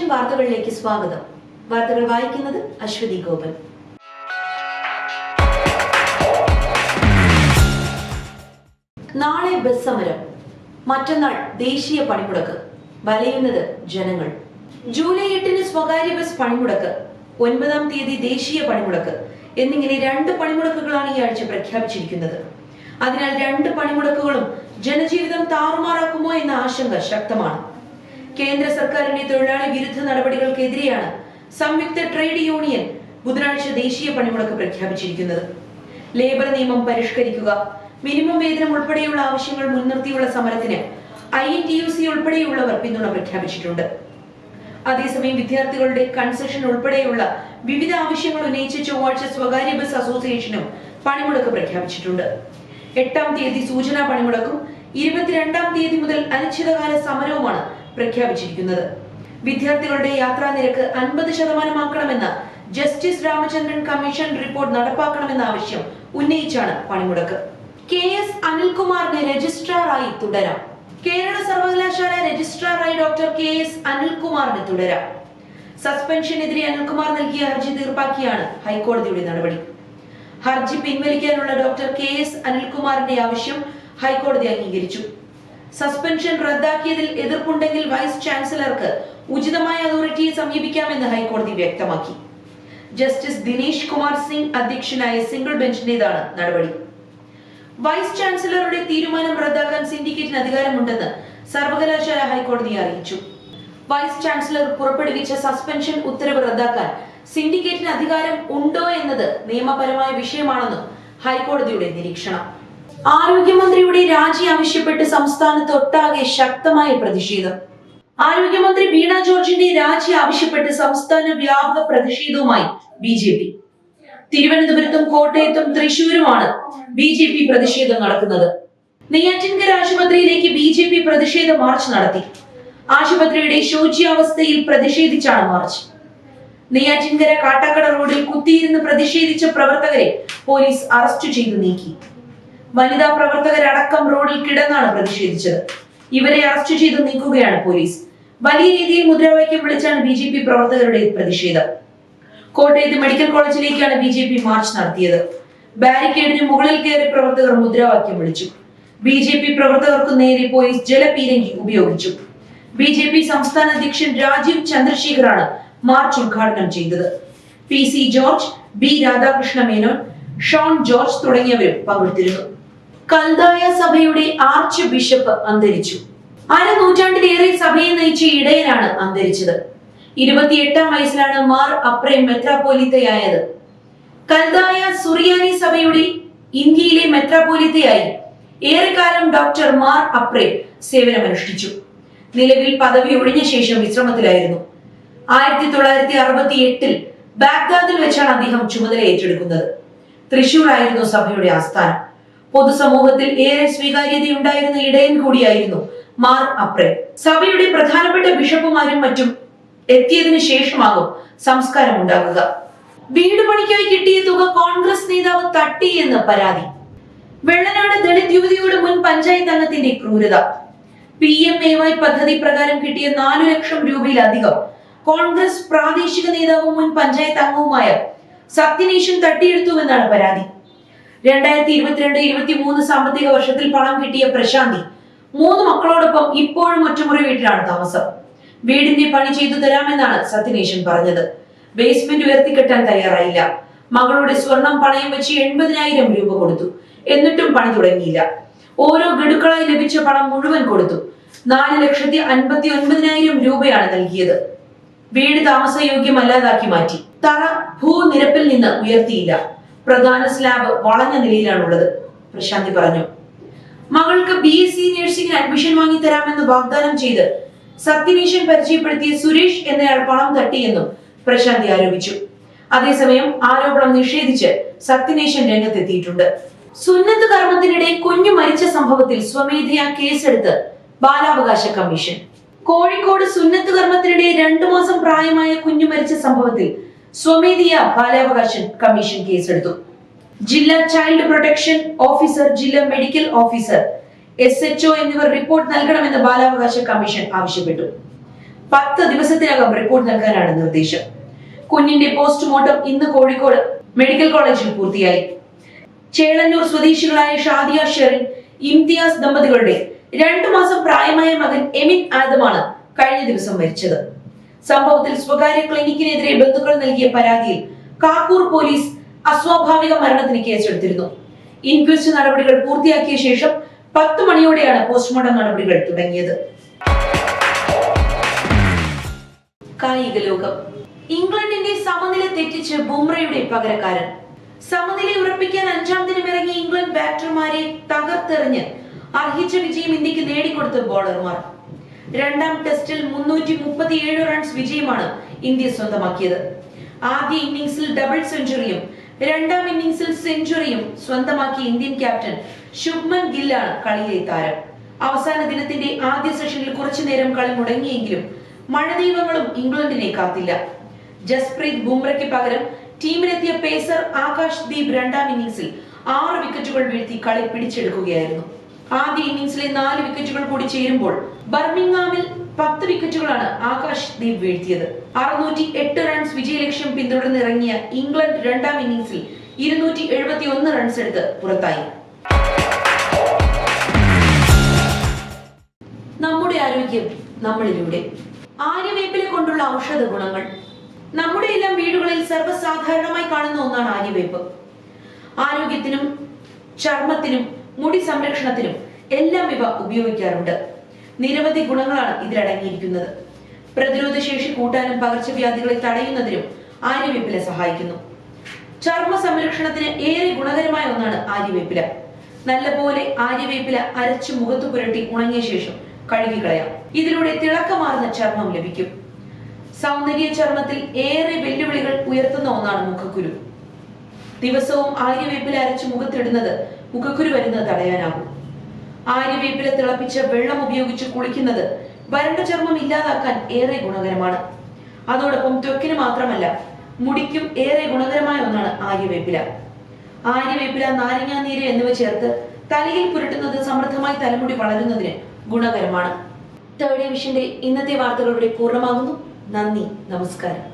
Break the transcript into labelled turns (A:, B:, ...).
A: Vision വാർത്തകളിലേക്ക് സ്വാഗതം. വാർത്തകൾ വായിക്കുന്നത് അശ്വതി ഗോപൻ. നാളെ ബസ് സമരം, മറ്റന്നാൾ ദേശീയ പണിമുടക്ക്. വലയുന്നത് ജനങ്ങൾ. ജൂലൈ 8 സ്വകാര്യ ബസ് പണിമുടക്ക്, 9-ാം തീയതി ദേശീയ പണിമുടക്ക് എന്നിങ്ങനെ 2 പണിമുടക്കുകളാണ് ഈ ആഴ്ച പ്രഖ്യാപിച്ചിരിക്കുന്നത്. അതിനാൽ 2 പണിമുടക്കുകളും ജനജീവിതം താറുമാറാക്കുമോ എന്ന ആശങ്ക ശക്തമാണ്. കേന്ദ്ര സർക്കാരിന്റെ തൊഴിലാളി വിരുദ്ധ നടപടികൾക്കെതിരെയാണ് സംയുക്ത ട്രേഡ് യൂണിയൻ ബുധനാഴ്ച ദേശീയ പണിമുടക്ക് പ്രഖ്യാപിച്ചിരിക്കുന്നത്. ലേബർ നിയമം പരിഷ്കരിക്കുക, മിനിമം വേതനം ഉൾപ്പെടെയുള്ള ആവശ്യങ്ങൾ മുൻനിർത്തിയുള്ള സമരത്തിന് INTUC ഉൾപ്പെടെയുള്ളവർ പിന്തുണ പ്രഖ്യാപിച്ചിട്ടുണ്ട്. അതേസമയം വിദ്യാർത്ഥികളുടെ കൺസെഷൻ ഉൾപ്പെടെയുള്ള വിവിധ ആവശ്യങ്ങൾ ഉന്നയിച്ച് ചൊവ്വാഴ്ച സ്വകാര്യ ബസ് അസോസിയേഷനും പണിമുടക്ക് പ്രഖ്യാപിച്ചിട്ടുണ്ട്. 8-ാം തീയതി സൂചനാ പണിമുടക്കും 22-ാം തീയതി മുതൽ അനിശ്ചിതകാല സമരവുമാണ് പ്രഖ്യാപിച്ചിരിക്കുന്നത്. വിദ്യാർത്ഥികളുടെ യാത്രാ നിരക്ക് 50% ജസ്റ്റിസ് രാമചന്ദ്രൻ കമ്മീഷൻ റിപ്പോർട്ട് നടപ്പാക്കണമെന്ന ആവശ്യം ഉന്നയിച്ചാണ് പണിമുടക്ക്. KS അനിൽകുമാറിന് രജിസ്ട്രാറായി തുടരാം. കേരള സർവകലാശാല രജിസ്ട്രാറായി ഡോക്ടർ KS അനിൽകുമാറിന് തുടരാം. സസ്പെൻഷനെതിരെ അനിൽകുമാർ നൽകിയ ഹർജി തീർപ്പാക്കിയാണ് ഹൈക്കോടതിയുടെ നടപടി. ഹർജി പിൻവലിക്കാനുള്ള ഡോക്ടർ KS അനിൽകുമാറിന്റെ ആവശ്യം ഹൈക്കോടതി അംഗീകരിച്ചു. സസ്പെൻഷൻ റദ്ദാക്കിയതിൽ എതിർപ്പുണ്ടെങ്കിൽ വൈസ് ചാൻസലർക്ക് ഉചിതമായ അതോറിറ്റിയെ സമീപിക്കാമെന്ന് ഹൈക്കോടതി വ്യക്തമാക്കി. ജസ്റ്റിസ് ദിനേശ് കുമാർ സിംഗ് അധ്യക്ഷനായ സിംഗിൾ ബെഞ്ചിന്റേതാണ് നടപടി. വൈസ് ചാൻസലറുടെ തീരുമാനം റദ്ദാക്കാൻ സിൻഡിക്കേറ്റിന് അധികാരമുണ്ടെന്ന് സർവകലാശാല ഹൈക്കോടതിയെ അറിയിച്ചു. വൈസ് ചാൻസലർ പുറപ്പെടുവിച്ച സസ്പെൻഷൻ ഉത്തരവ് റദ്ദാക്കാൻ സിൻഡിക്കേറ്റിന് അധികാരം ഉണ്ടോ എന്നത് നിയമപരമായ വിഷയമാണെന്നും ഹൈക്കോടതിയുടെ നിരീക്ഷണം. ആരോഗ്യമന്ത്രിയുടെ രാജി ആവശ്യപ്പെട്ട് സംസ്ഥാനത്തൊട്ടാകെ ശക്തമായ പ്രതിഷേധം. ആരോഗ്യമന്ത്രി വീണ ജോർജിന്റെ രാജി ആവശ്യപ്പെട്ട് സംസ്ഥാന വ്യാപക പ്രതിഷേധവുമായി BJP. തിരുവനന്തപുരത്തും കോട്ടയത്തും തൃശൂരുമാണ് BJP പ്രതിഷേധം നടക്കുന്നത്. നെയ്യാറ്റിൻകര ആശുപത്രിയിലേക്ക് BJP പ്രതിഷേധ മാർച്ച് നടത്തി. ആശുപത്രിയുടെ ശോച്യാവസ്ഥയിൽ പ്രതിഷേധിച്ചാണ് മാർച്ച്. നെയ്യാറ്റിൻകര കാട്ടാക്കട റോഡിൽ കുത്തിയിരുന്ന് പ്രതിഷേധിച്ച പ്രവർത്തകരെ പോലീസ് അറസ്റ്റ് ചെയ്തു നീക്കി. വനിതാ പ്രവർത്തകരടക്കം റോഡിൽ കിടന്നാണ് പ്രതിഷേധിച്ചത്. ഇവരെ അറസ്റ്റ് ചെയ്തു നീക്കുകയാണ് പോലീസ്. വലിയ രീതിയിൽ മുദ്രാവാക്യം വിളിച്ചാണ് BJP പ്രവർത്തകരുടെ പ്രതിഷേധം. കോട്ടയത്ത് മെഡിക്കൽ കോളേജിലേക്കാണ് BJP മാർച്ച് നടത്തിയത്. ബാരിക്കേഡിന് മുകളിൽ കയറി പ്രവർത്തകർ മുദ്രാവാക്യം വിളിച്ചു. BJP പ്രവർത്തകർക്കു നേരെ പോലീസ് ജലപീരങ്കി ഉപയോഗിച്ചു. BJP സംസ്ഥാന അധ്യക്ഷൻ രാജീവ് ചന്ദ്രശേഖറാണ് മാർച്ച് ഉദ്ഘാടനം ചെയ്തത്. PC ജോർജ്, B രാധാകൃഷ്ണ മേനോൻ, ഷോൺ ജോർജ് തുടങ്ങിയവരും പങ്കെടുത്തിരുന്നു. കൽദായ സഭയുടെ ആർച്ച് ബിഷപ്പ് അന്തരിച്ചു. 1/2 നൂറ്റാണ്ടിലേറെ സഭയെ നയിച്ച ഇടയനാണ് അന്തരിച്ചത്. 28-ാം വയസ്സിലാണ് മാർ അപ്രേ മെത്രാപ്പോലീത്തയായത്. കൽദായ സുറിയാനി സഭയുടെ ഇന്ത്യയിലെ മെത്രാപ്പോലീത്തയായി ഏറെക്കാലം ഡോക്ടർ മാർ അപ്രേ സേവനമനുഷ്ഠിച്ചു. നിലവിൽ പദവി ഒഴിഞ്ഞ ശേഷം വിശ്രമത്തിലായിരുന്നു. 1968-ൽ ബാഗ്ദാദിൽ വെച്ചാണ് അദ്ദേഹം ചുമതല ഏറ്റെടുക്കുന്നത്. തൃശൂർ ആയിരുന്നു സഭയുടെ ആസ്ഥാനം. പൊതുസമൂഹത്തിൽ ഏറെ സ്വീകാര്യതയുണ്ടായിരുന്ന ഇടയൻ കൂടിയായിരുന്നു മാർ അപ്രേ. സഭയുടെ പ്രധാനപ്പെട്ട ബിഷപ്പുമാരും മറ്റും എത്തിയതിനു ശേഷമാകും സംസ്കാരം ഉണ്ടാകുക. വീട് പണിക്കായി കിട്ടിയ തുക കോൺഗ്രസ് നേതാവ് തട്ടി എന്ന് പരാതി. വെള്ളനാട് ദളിത് യുവതിയുടെ മുൻ പഞ്ചായത്ത് അംഗത്തിന്റെ ക്രൂരത. PMAY പദ്ധതി പ്രകാരം കിട്ടിയ 4 ലക്ഷം രൂപയിലധികം കോൺഗ്രസ് പ്രാദേശിക നേതാവും മുൻ പഞ്ചായത്ത് അംഗവുമായ സത്യനേശൻ തട്ടിയെടുത്തുവെന്നാണ് പരാതി. 2022-23 സാമ്പത്തിക വർഷത്തിൽ പണം കിട്ടിയ പ്രശാന്തി 3 മക്കളോടൊപ്പം ഇപ്പോഴും ഒറ്റമുറി വീട്ടിലാണ് താമസം. വീടിന്റെ പണി ചെയ്തു തരാമെന്നാണ് സത്യനേശൻ പറഞ്ഞത്. ബേസ്മെന്റ് ഉയർത്തിക്കെട്ടാൻ തയ്യാറായില്ല. മകളുടെ സ്വർണം പണയം വെച്ച് 80,000 രൂപ കൊടുത്തു. എന്നിട്ടും പണി തുടങ്ങിയില്ല. ഓരോ ഗഡുക്കളായി ലഭിച്ച പണം മുഴുവൻ കൊടുത്തു. 4,59,000 രൂപയാണ് നൽകിയത്. വീട് താമസയോഗ്യമല്ലാതാക്കി മാറ്റി. തറ ഭൂനിരപ്പിൽ നിന്ന് ഉയർത്തിയില്ല. പ്രധാന സ്ലാബ് വളഞ്ഞ നിലയിലാണുള്ളത്, പ്രശാന്തി പറഞ്ഞു. മകൾക്ക് BSc നഴ്സിംഗിന് അഡ്മിഷൻ വാങ്ങി തരാമെന്ന് വാഗ്ദാനം ചെയ്ത് സത്യനേശൻ പരിചയപ്പെടുത്തിയ സുരേഷ് എന്നയാൾ പണം തട്ടിയെന്നും പ്രശാന്തി ആരോപിച്ചു. അതേസമയം ആരോപണം നിഷേധിച്ച് സത്യനേശൻ രംഗത്തെത്തിയിട്ടുണ്ട്. സുന്നത്ത് കർമ്മത്തിനിടെ കുഞ്ഞു മരിച്ച സംഭവത്തിൽ സ്വമേധയാ കേസെടുത്ത് ബാലാവകാശ കമ്മീഷൻ. കോഴിക്കോട് സുന്നത്ത് കർമ്മത്തിനിടെ 2 മാസം പ്രായമായ കുഞ്ഞു മരിച്ച സംഭവത്തിൽ സ്വമേധയാ ബാലാവകാശ കമ്മീഷൻ കേസെടുത്തു. ജില്ലാ ചൈൽഡ് പ്രൊട്ടക്ഷൻ ഓഫീസർ, ജില്ലാ മെഡിക്കൽ ഓഫീസർ, SHO എന്നിവർ റിപ്പോർട്ട് നൽകണമെന്ന് ബാലാവകാശ കമ്മീഷൻ ആവശ്യപ്പെട്ടു. 10 ദിവസത്തിനകം റിപ്പോർട്ട് നൽകാനാണ് നിർദ്ദേശം. കുഞ്ഞിന്റെ പോസ്റ്റ്മോർട്ടം ഇന്ന് കോഴിക്കോട് മെഡിക്കൽ കോളേജിൽ പൂർത്തിയായി. ചേളന്നൂർ സ്വദേശികളായ ഷാദിയ ഷെറിൻ, ഇംതിയാസ് ദമ്പതികളുടെ 2 മാസം പ്രായമായ മകൻ എമിൻ ആദമാണ് കഴിഞ്ഞ ദിവസം മരിച്ചത്. സംഭവത്തിൽ സ്വകാര്യ ക്ലിനിക്കിനെതിരെ ബന്ധുക്കൾ നൽകിയ പരാതിയിൽ കാക്കൂർ പോലീസ് അസ്വാഭാവിക മരണത്തിന് കേസെടുത്തിരുന്നു. ഇൻക്വസ്റ്റ് നടപടികൾ പൂർത്തിയാക്കിയ ശേഷം 10 മണിയോടെയാണ് പോസ്റ്റ്മോർട്ടം നടപടികൾ തുടങ്ങിയത്. കായിക ലോകം. ഇംഗ്ലണ്ടിന്റെ സമനില തെറ്റിച്ച് ബുംറയുടെ പകരക്കാരൻ. സമനില ഉറപ്പിക്കാൻ 5ാം ദിനം ഇറങ്ങിയ ഇംഗ്ലണ്ട് ബാറ്റർമാരെ തകർത്തെറിഞ്ഞ് അർഹിച്ച വിജയം ഇന്ത്യക്ക് നേടിക്കൊടുത്ത ബോളർമാർ. 2ാം ടെസ്റ്റിൽ 337 റൺസ് വിജയമാണ് ഇന്ത്യ സ്വന്തമാക്കിയത്. ആദ്യ ഇന്നിംഗ്സിൽ ഡബിൾ സെഞ്ചുറിയും 2ാം ഇന്നിംഗ്സിൽ സെഞ്ചുറിയും സ്വന്തമാക്കിയ ഇന്ത്യൻ ക്യാപ്റ്റൻ ശുഭ്മൻ ഗില്ലാണ് കളിയിലെ താരം. അവസാന ദിനത്തിന്റെ ആദ്യ സെഷനിൽ കുറച്ചുനേരം കളി മുടങ്ങിയെങ്കിലും മഴദൈവങ്ങളും ഇംഗ്ലണ്ടിനെ കാത്തില്ല. ജസ്പ്രീത് ബുംറയ്ക്ക് പകരം ടീമിലെത്തിയ പേസർ ആകാശ് ദീപ് 2ാം ഇന്നിംഗ്സിൽ 6 വിക്കറ്റുകൾ വീഴ്ത്തി കളി പിടിച്ചെടുക്കുകയായിരുന്നു. ആദ്യ ഇന്നിംഗ്സിലെ 4 വിക്കറ്റുകൾ കൂടി ചേരുമ്പോൾ ബർമിംഗ്ഹാമിൽ 10 വിക്കറ്റുകളാണ് ആകാശ് ദീപ് വീഴ്ത്തിയത്. 608 റൺസ് വിജയലക്ഷ്യം പിന്തുടർന്നിറങ്ങിയ ഇംഗ്ലണ്ട് 2ാം ഇന്നിംഗ്സിൽ 271 റൺസ് എടുത്ത് പുറത്തായി. നമ്മുടെ ആരോഗ്യം നമ്മളിലൂടെ. ആര്യവേപ്പില കൊണ്ടുള്ള ഔഷധ ഗുണങ്ങൾ. നമ്മുടെ എല്ലാം വീടുകളിൽ സർവ്വസാധാരണമായി കാണുന്ന ഒന്നാണ് ആര്യവേപ്പ്. ആരോഗ്യത്തിനും ചർമ്മത്തിനും മുടി സംരക്ഷണത്തിനും എല്ലാം ഇവ ഉപയോഗിക്കാറുണ്ട്. നിരവധി ഗുണങ്ങളാണ് ഇതിലടങ്ങിയിരിക്കുന്നത്. പ്രതിരോധ ശേഷി കൂട്ടാനും പകർച്ചവ്യാധികളെ തടയുന്നതിനും ആര്യവേപ്പില സഹായിക്കുന്നു. ചർമ്മ സംരക്ഷണത്തിന് ഏറെ ഗുണകരമായ ഒന്നാണ് ആര്യവേപ്പില. നല്ലപോലെ ആര്യവേപ്പില അരച്ച് മുഖത്ത് പുരട്ടി ഉണങ്ങിയ ശേഷം കഴുകിക്കളയാം. ഇതിലൂടെ തിളക്കമാർന്ന ചർമ്മം ലഭിക്കും. സൗന്ദര്യ ചർമ്മത്തിൽ ഏറെ വെല്ലുവിളികൾ ഉയർത്തുന്ന ഒന്നാണ് മുഖക്കുരു. ദിവസവും ആര്യവേപ്പില അരച്ച് മുഖത്തിടുന്നത് മുഖക്കുരു വരുന്നത് തടയാനാകും. ആര്യവേപ്പില തിളപ്പിച്ച വെള്ളം ഉപയോഗിച്ച് കുളിക്കുന്നത് വരണ്ട ചർമ്മം ഇല്ലാതാക്കാൻ ഏറെ ഗുണകരമാണ്. അതോടൊപ്പം ത്വക്കിന് മാത്രമല്ല മുടിക്കും ഏറെ ഗുണകരമായ ഒന്നാണ് ആര്യവേപ്പില. ആര്യവേപ്പില, നാരങ്ങാനീര് എന്നിവ ചേർത്ത് തലയിൽ പുരട്ടുന്നത് സമൃദ്ധമായി തലമുടി വളരുന്നതിന് ഗുണകരമാണ്. തേർഡ് വിഷന്റെ ഇന്നത്തെ വാർത്തകളുടെ പൂർണ്ണമാകുന്നു. നന്ദി, നമസ്കാരം.